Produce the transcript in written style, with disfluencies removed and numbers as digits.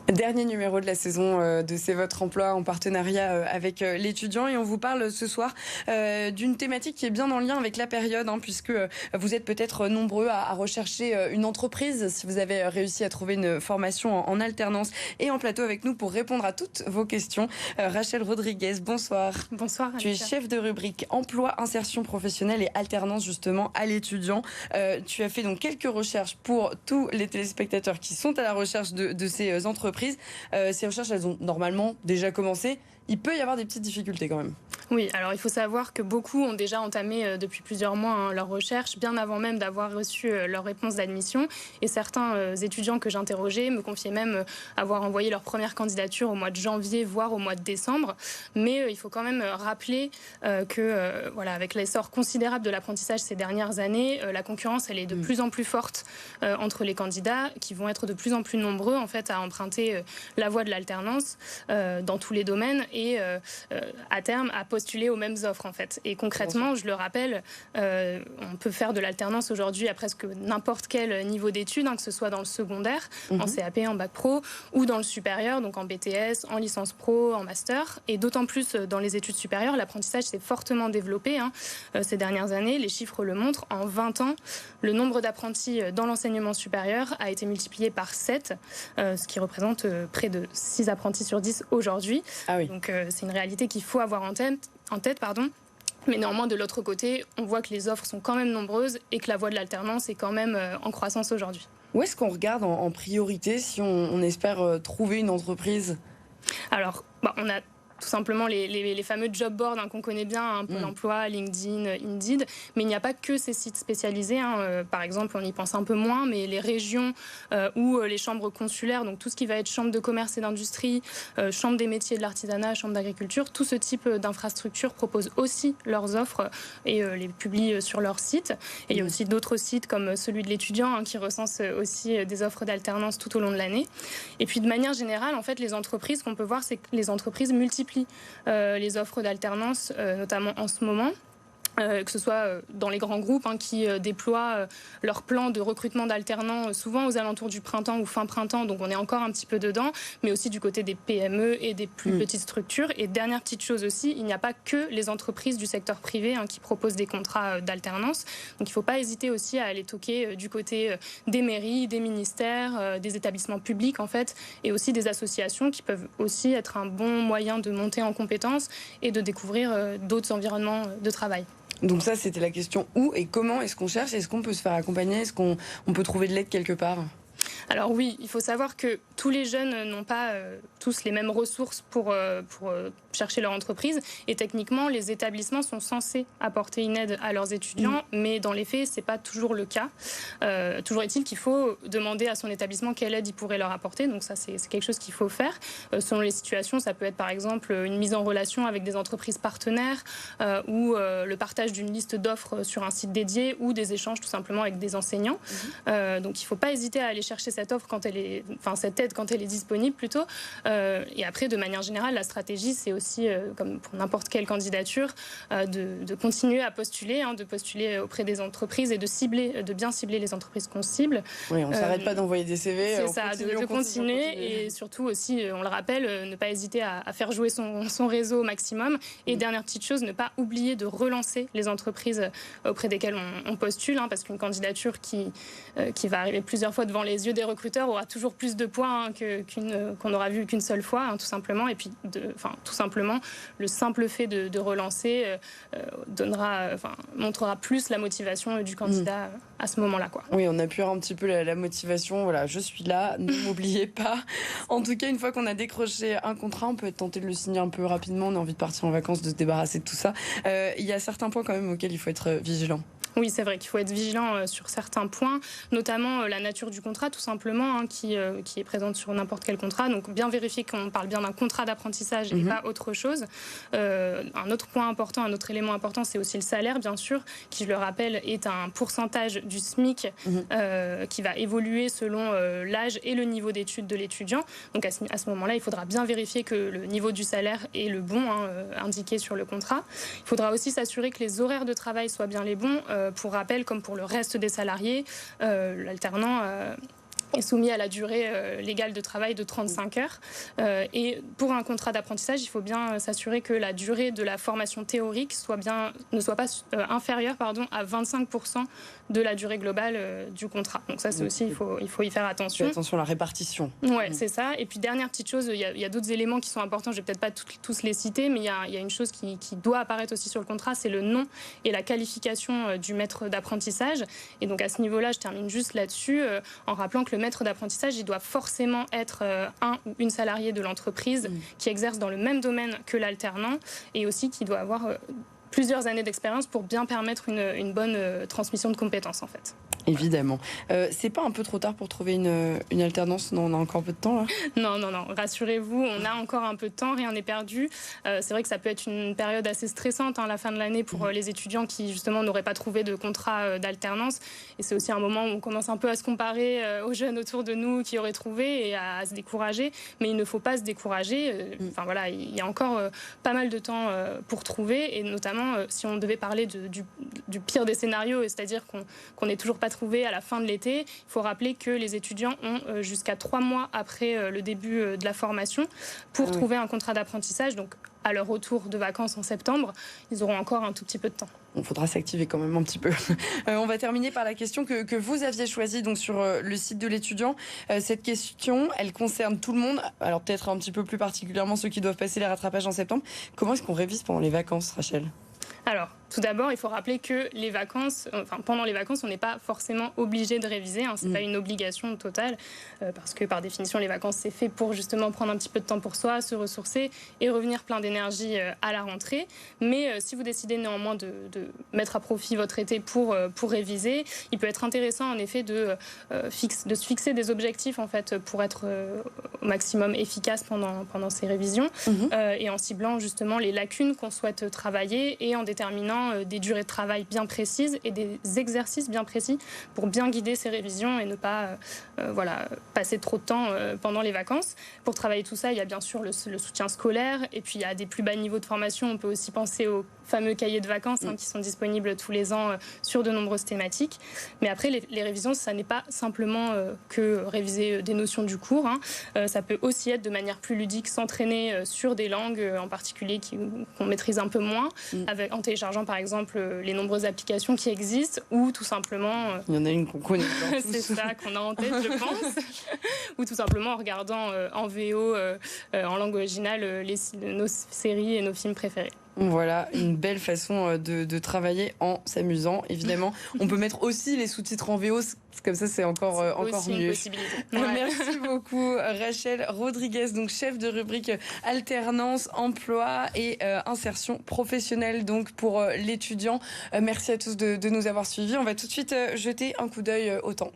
Dernier numéro de la saison de C'est votre emploi en partenariat avec l'étudiant, et on vous parle ce soir d'une thématique qui est bien en lien avec la période, puisque vous êtes peut-être nombreux à rechercher une entreprise si vous avez réussi à trouver une formation en alternance. Et en plateau avec nous pour répondre à toutes vos questions, Rachel Rodriguez, bonsoir. Bonsoir. Tu es Anita. chef de rubrique emploi, insertion professionnelle et alternance justement à l'étudiant. Tu as fait donc quelques recherches pour tous les téléspectateurs qui sont à la recherche de ces entreprises. Ces recherches, elles ont normalement déjà commencé. Il peut y avoir des petites difficultés quand même. Oui, alors il faut savoir que beaucoup ont déjà entamé depuis plusieurs mois leurs recherches, bien avant même d'avoir reçu leur réponse d'admission. Et certains étudiants que j'interrogeais me confiaient même avoir envoyé leur première candidature au mois de janvier, voire au mois de décembre. Mais il faut quand même rappeler que voilà, avec l'essor considérable de l'apprentissage ces dernières années, la concurrence elle est de plus en plus forte entre les candidats, qui vont être de plus en plus nombreux en fait à emprunter la voie de l'alternance dans tous les domaines et à terme à postuler aux mêmes offres en fait. Et concrètement, je le rappelle, on peut faire de l'alternance aujourd'hui à presque n'importe quel niveau d'études, que ce soit dans le secondaire, en CAP, en bac pro, ou dans le supérieur, donc en BTS, en licence pro, en master. Et d'autant plus dans les études supérieures, l'apprentissage s'est fortement développé ces dernières années. Les chiffres le montrent. En 20 ans, le nombre d'apprentis dans l'enseignement supérieur a été multiplié par 7, ce qui représente près de 6 apprentis sur 10 aujourd'hui. Ah oui. Donc c'est une réalité qu'il faut avoir en tête. Mais néanmoins, de l'autre côté, on voit que les offres sont quand même nombreuses et que la voie de l'alternance est quand même en croissance aujourd'hui. Où est-ce qu'on regarde en priorité si on espère trouver une entreprise ? Alors, on a tout simplement les fameux job boards qu'on connaît bien, Pôle emploi, LinkedIn, Indeed. Mais il n'y a pas que ces sites spécialisés. Par exemple, on y pense un peu moins, mais les régions ou les chambres consulaires, donc tout ce qui va être chambre de commerce et d'industrie, chambre des métiers de l'artisanat, chambre d'agriculture, tout ce type d'infrastructures proposent aussi leurs offres et les publient sur leur site. Et il y a aussi d'autres sites comme celui de l'étudiant qui recense aussi des offres d'alternance tout au long de l'année. Et puis de manière générale, en fait, les entreprises, qu'on peut voir, c'est que les entreprises multiplient les offres d'alternance, notamment en ce moment. Que ce soit dans les grands groupes qui déploient leur plan de recrutement d'alternants souvent aux alentours du printemps ou fin printemps, donc on est encore un petit peu dedans, mais aussi du côté des PME et des plus petites structures. Et dernière petite chose aussi, il n'y a pas que les entreprises du secteur privé qui proposent des contrats d'alternance. Donc il ne faut pas hésiter aussi à aller toquer du côté des mairies, des ministères, des établissements publics en fait, et aussi des associations qui peuvent aussi être un bon moyen de monter en compétences et de découvrir d'autres environnements de travail. Donc ça, c'était la question où et comment est-ce qu'on cherche ? Est-ce qu'on peut se faire accompagner ? Est-ce qu'on peut trouver de l'aide quelque part ? Alors oui, il faut savoir que tous les jeunes n'ont pas tous les mêmes ressources pour chercher leur entreprise. Et techniquement, les établissements sont censés apporter une aide à leurs étudiants, mais dans les faits, ce n'est pas toujours le cas. Toujours est-il qu'il faut demander à son établissement quelle aide il pourrait leur apporter. Donc ça, c'est quelque chose qu'il faut faire. Selon les situations, ça peut être par exemple une mise en relation avec des entreprises partenaires ou le partage d'une liste d'offres sur un site dédié ou des échanges tout simplement avec des enseignants. Donc il ne faut pas hésiter à aller chercher cette offre cette aide quand elle est disponible plutôt. Et après, de manière générale, la stratégie, c'est aussi, comme pour n'importe quelle candidature, de continuer à postuler, de postuler auprès des entreprises et de bien cibler les entreprises qu'on cible. Oui, on ne s'arrête pas d'envoyer des CV. C'est ça, de continuer et surtout aussi, on le rappelle, ne pas hésiter à faire jouer son réseau au maximum. Et dernière petite chose, ne pas oublier de relancer les entreprises auprès desquelles on postule, parce qu'une candidature qui va arriver plusieurs fois devant les yeux des recruteurs aura toujours plus de points qu'on n'aura vu qu'une seule fois, tout simplement. Et puis, tout simplement, le simple fait de relancer montrera plus la motivation du candidat à ce moment-là, quoi. Oui, on appuiera un petit peu la motivation. Voilà, je suis là, ne m'oubliez pas. En tout cas, une fois qu'on a décroché un contrat, on peut tenter de le signer un peu rapidement. On a envie de partir en vacances, de se débarrasser de tout ça. Il y a certains points quand même auxquels il faut être vigilant. Oui, c'est vrai qu'il faut être vigilant sur certains points, notamment la nature du contrat, tout simplement, qui est présente sur n'importe quel contrat. Donc, bien vérifier qu'on parle bien d'un contrat d'apprentissage et pas autre chose. Un autre point important, un autre élément important, c'est aussi le salaire, bien sûr, qui, je le rappelle, est un pourcentage du SMIC qui va évoluer selon l'âge et le niveau d'études de l'étudiant. Donc, à ce moment-là, il faudra bien vérifier que le niveau du salaire est le bon, indiqué sur le contrat. Il faudra aussi s'assurer que les horaires de travail soient bien les bons. Pour rappel, comme pour le reste des salariés, l'alternant est soumis à la durée légale de travail de 35 heures. Et pour un contrat d'apprentissage, il faut bien s'assurer que la durée de la formation théorique ne soit pas inférieure à 25% de la durée globale du contrat. Donc ça, c'est aussi, il faut y faire attention. Attention à la répartition. Ouais, c'est ça. Et puis, dernière petite chose, il y a d'autres éléments qui sont importants. Je vais peut-être pas tous les citer, mais il y a une chose qui doit apparaître aussi sur le contrat, c'est le nom et la qualification du maître d'apprentissage. Et donc, à ce niveau-là, je termine juste là-dessus, en rappelant que le maître d'apprentissage, il doit forcément être un ou une salariée de l'entreprise qui exerce dans le même domaine que l'alternant, et aussi qui doit avoir plusieurs années d'expérience pour bien permettre une bonne transmission de compétences, en fait. Évidemment. C'est pas un peu trop tard pour trouver une alternance? Non, on a encore un peu de temps là. Non. Rassurez-vous, on a encore un peu de temps, rien n'est perdu. C'est vrai que ça peut être une période assez stressante, la fin de l'année, pour les étudiants qui justement n'auraient pas trouvé de contrat d'alternance. Et c'est aussi un moment où on commence un peu à se comparer aux jeunes autour de nous qui auraient trouvé et à se décourager. Mais il ne faut pas se décourager. Enfin voilà, il y a encore pas mal de temps pour trouver. Et notamment, si on devait parler du pire des scénarios, c'est-à-dire qu'on n'est toujours pas trouvé à la fin de l'été, il faut rappeler que les étudiants ont jusqu'à 3 mois après le début de la formation pour trouver un contrat d'apprentissage. Donc, à leur retour de vacances en septembre, ils auront encore un tout petit peu de temps. Il faudra s'activer quand même un petit peu. On va terminer par la question que vous aviez choisie donc sur le site de l'étudiant. Cette question, elle concerne tout le monde. Alors peut-être un petit peu plus particulièrement ceux qui doivent passer les rattrapages en septembre. Comment est-ce qu'on révise pendant les vacances, Rachel ? Alors, tout d'abord, il faut rappeler que pendant les vacances, on n'est pas forcément obligé de réviser. C'est pas une obligation totale, parce que par définition, les vacances, c'est fait pour justement prendre un petit peu de temps pour soi, se ressourcer et revenir plein d'énergie à la rentrée. Mais si vous décidez néanmoins de mettre à profit votre été pour réviser, il peut être intéressant en effet de se fixer des objectifs en fait pour être au maximum efficace pendant ces révisions, et en ciblant justement les lacunes qu'on souhaite travailler et en déterminant des durées de travail bien précises et des exercices bien précis pour bien guider ces révisions et ne pas passer trop de temps pendant les vacances. Pour travailler tout ça, il y a bien sûr le soutien scolaire, et puis il y a des plus bas niveaux de formation. On peut aussi penser aux fameux cahiers de vacances qui sont disponibles tous les ans sur de nombreuses thématiques. Mais après, les révisions, ça n'est pas simplement que réviser des notions du cours. Ça peut aussi être de manière plus ludique, s'entraîner sur des langues en particulier qu'on maîtrise un peu moins, en téléchargeant par exemple les nombreuses applications qui existent, ou tout simplement... Il y en a une qu'on connaît tous. C'est ça qu'on a en tête, je pense. Ou tout simplement en regardant en VO, en langue originale, nos séries et nos films préférés. Voilà, une belle façon de travailler en s'amusant, évidemment. On peut mettre aussi les sous-titres en VO, comme ça c'est encore mieux. Une possibilité. Merci beaucoup Rachel Rodriguez, donc chef de rubrique alternance, emploi et insertion professionnelle donc pour l'étudiant. Merci à tous de nous avoir suivis. On va tout de suite jeter un coup d'œil au temps.